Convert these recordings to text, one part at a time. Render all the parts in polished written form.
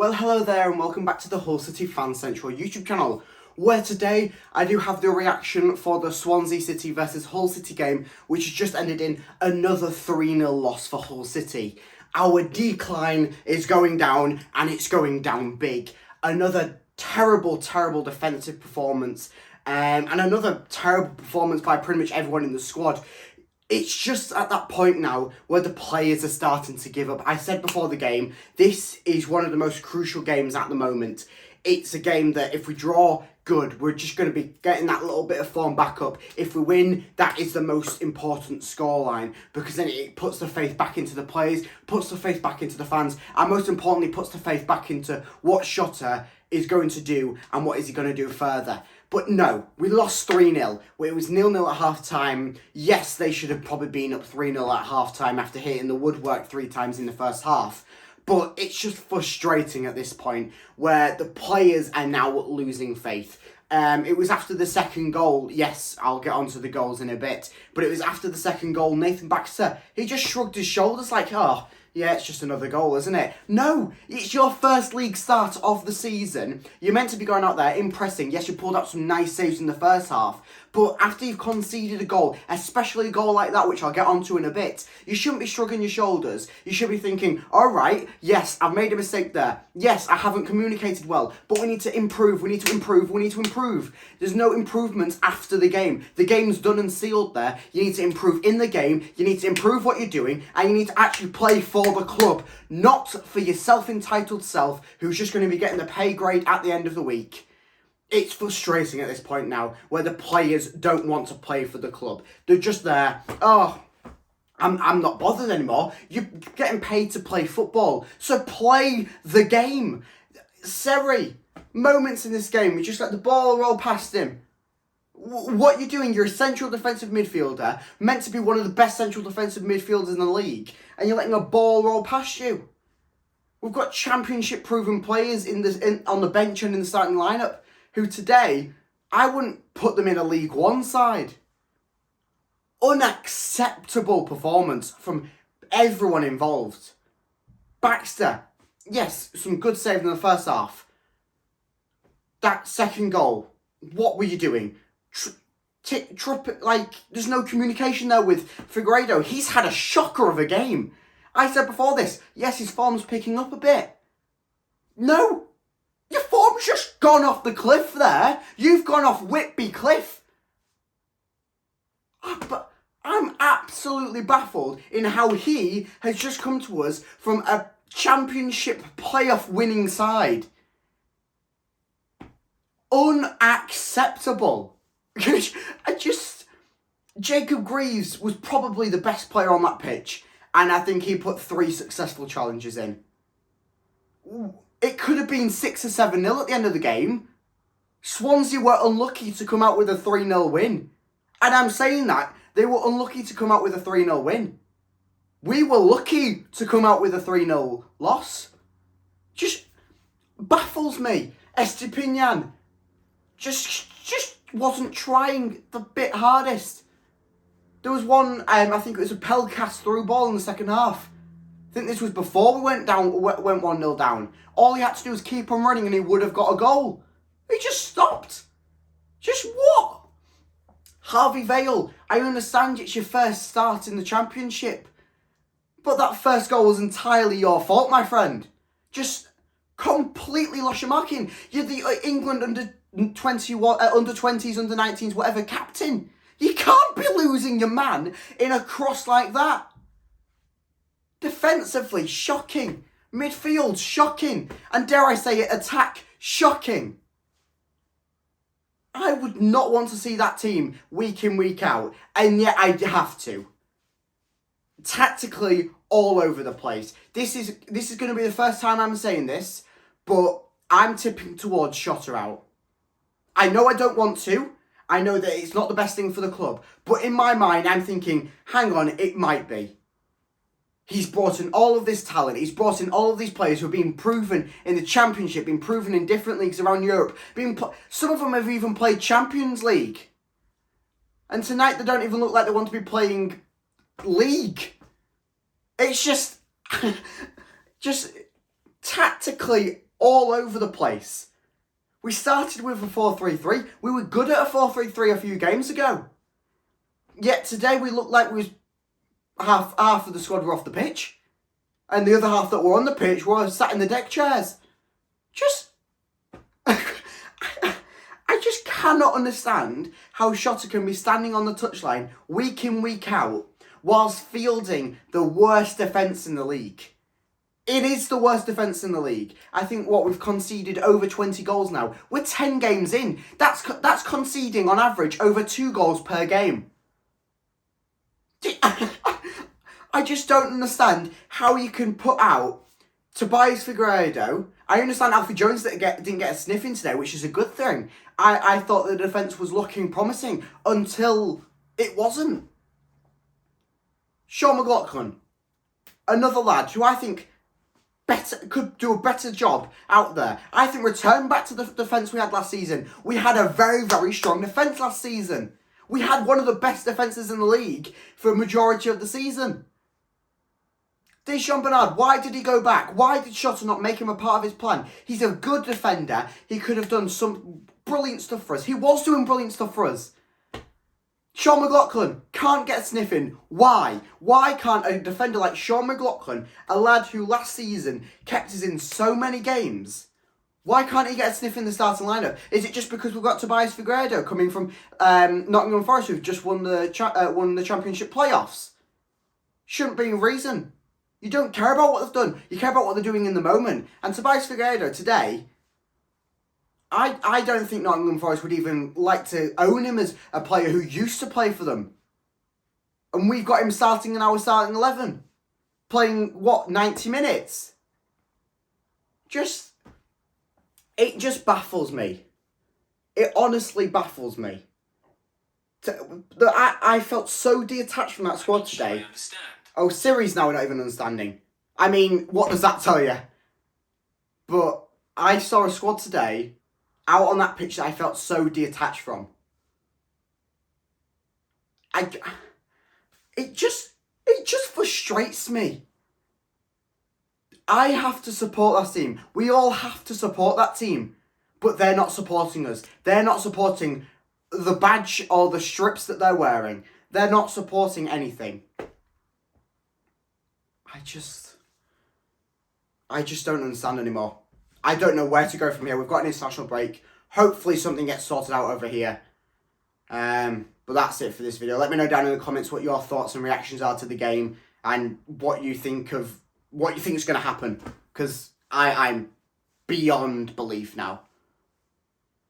Well, hello there and welcome back to the Hull City Fan Central YouTube channel, where today I do have the reaction for the Swansea City versus Hull City game, which has just ended in another 3-0 loss for Hull City. Our decline is going down, and it's going down big. Another terrible defensive performance, and another terrible performance by pretty much everyone in the squad. It's just at that point now where the players are starting to give up. I said before the game, this is one of the most crucial games at the moment. It's a game that if we draw, good. We're just going to be getting that little bit of form back up. If we win, that is the most important scoreline, because then it puts the faith back into the players, puts the faith back into the fans, and most importantly, puts the faith back into what Shotta is going to do and what is he going to do further. But no, we lost 3-0. It was 0-0 at half-time. Yes, they should have probably been up 3-0 at half-time after hitting the woodwork 3 times in the first half. But it's just frustrating at this point where the players are now losing faith. It was after the second goal. Yes, I'll get onto the goals in a bit. But it was after the second goal, Nathan Baxter, he just shrugged his shoulders like, oh, yeah, it's just another goal, isn't it? No, it's your first league start of the season. You're meant to be going out there impressing. Yes, you pulled out some nice saves in the first half. But after you've conceded a goal, especially a goal like that, which I'll get onto in a bit, you shouldn't be shrugging your shoulders. You should be thinking, all right, yes, I've made a mistake there. Yes, I haven't communicated well, but we need to improve, we need to improve, we need to improve. There's no improvements after the game. The game's done and sealed there. You need to improve in the game, you need to improve what you're doing, and you need to actually play for the club, not for your self-entitled self who's just going to be getting the pay grade at the end of the week. It's frustrating at this point now where the players don't want to play for the club. They're just there, oh, I'm not bothered anymore. You're getting paid to play football, so play the game. Seri, moments in this game, we just let the ball roll past him. What you're doing, you're a central defensive midfielder, meant to be one of the best central defensive midfielders in the league, and you're letting a ball roll past you. We've got championship-proven players on the bench and in the starting lineup, who today, I wouldn't put them in a League One side. Unacceptable performance from everyone involved. Baxter, yes, some good saves in the first half. That second goal, what were you doing? There's no communication there with Figueiredo. He's had a shocker of a game. I said before this, yes, his form's picking up a bit. No. Your form's just gone off the cliff there. You've gone off Whitby Cliff. But I'm absolutely baffled in how he has just come to us from a championship playoff winning side. Unacceptable. Jacob Greaves was probably the best player on that pitch, and I think he put 3 successful challenges in. It could have been 6 or 7-0 at the end of the game. Swansea were unlucky to come out with a 3-0 win. And I'm saying that, they were unlucky to come out with a 3-0 win. We were lucky to come out with a 3-0 loss. Just baffles me. Estepinian just wasn't trying the bit hardest. There was one, I think it was a Pelkas through ball in the second half. I think this was before we went 1-0 down. All he had to do was keep on running and he would have got a goal. He just stopped. Just what? Harvey Vale, I understand it's your first start in the championship, but that first goal was entirely your fault, my friend. Just completely lost your marking. You're the England under 20s, under 19s, whatever captain. You can't be losing your man in a cross like that. Defensively, shocking. Midfield, shocking. And dare I say it, attack, shocking. I would not want to see that team week in, week out. And yet I have to. Tactically, all over the place. This is going to be the first time I'm saying this, but I'm tipping towards Shotta out. I know I don't want to. I know that it's not the best thing for the club. But in my mind, I'm thinking, hang on, it might be. He's brought in all of this talent. He's brought in all of these players who have been proven in the Championship, been proven in different leagues around Europe. Some of them have even played Champions League. And tonight they don't even look like they want to be playing League. It's just tactically all over the place. We started with a 4-3-3. We were good at a 4-3-3 a few games ago. Yet today we looked like we was half of the squad were off the pitch. And the other half that were on the pitch were sat in the deck chairs. I just cannot understand how Shota can be standing on the touchline week in, week out, whilst fielding the worst defence in the league. It is the worst defence in the league. I think we've conceded over 20 goals now. We're 10 games in. That's conceding on average over 2 goals per game. I just don't understand how you can put out Tobias Figueiredo. I understand Alfie Jones didn't get a sniff in today, which is a good thing. I thought the defence was looking promising until it wasn't. Sean McLaughlin, another lad who I think could do a better job out there. I think return back to the defence we had last season. We had a very, very strong defence last season. We had one of the best defences in the league for a majority of the season. Deschamps Bernard, why did he go back? Why did Shota not make him a part of his plan? He's a good defender. He could have done some brilliant stuff for us. He was doing brilliant stuff for us. Sean McLaughlin can't get a sniff in. Why? Why can't a defender like Sean McLaughlin, a lad who last season kept us in so many games, why can't he get a sniff in the starting lineup? Is it just because we've got Tobias Figueiredo coming from Nottingham Forest, who've just won the championship playoffs? Shouldn't be a reason. You don't care about what they've done. You care about what they're doing in the moment. And Tobias Figueiredo today, I don't think Nottingham Forest would even like to own him as a player who used to play for them. And we've got him starting in our starting 11. Playing, 90 minutes? It just baffles me. It honestly baffles me. I felt so detached from that squad today. Oh, Siri's now not even understanding. I mean, what does that tell you? But I saw a squad today out on that pitch that I felt so detached from. It just frustrates me. I have to support that team. We all have to support that team. But they're not supporting us. They're not supporting the badge or the strips that they're wearing. They're not supporting anything. I just don't understand anymore. I don't know where to go from here. We've got an international break. Hopefully something gets sorted out over here. But that's it for this video. Let me know down in the comments what your thoughts and reactions are to the game and what you think is going to happen. Because I'm beyond belief now.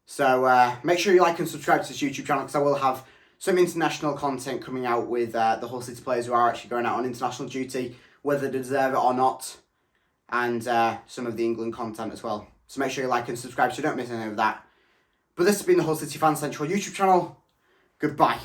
So make sure you like and subscribe to this YouTube channel because I will have some international content coming out with the Hull City players who are actually going out on international duty, whether they deserve it or not, and some of the England content as well. So make sure you like and subscribe so you don't miss any of that. But this has been the Hull City Fan Central YouTube channel. Goodbye.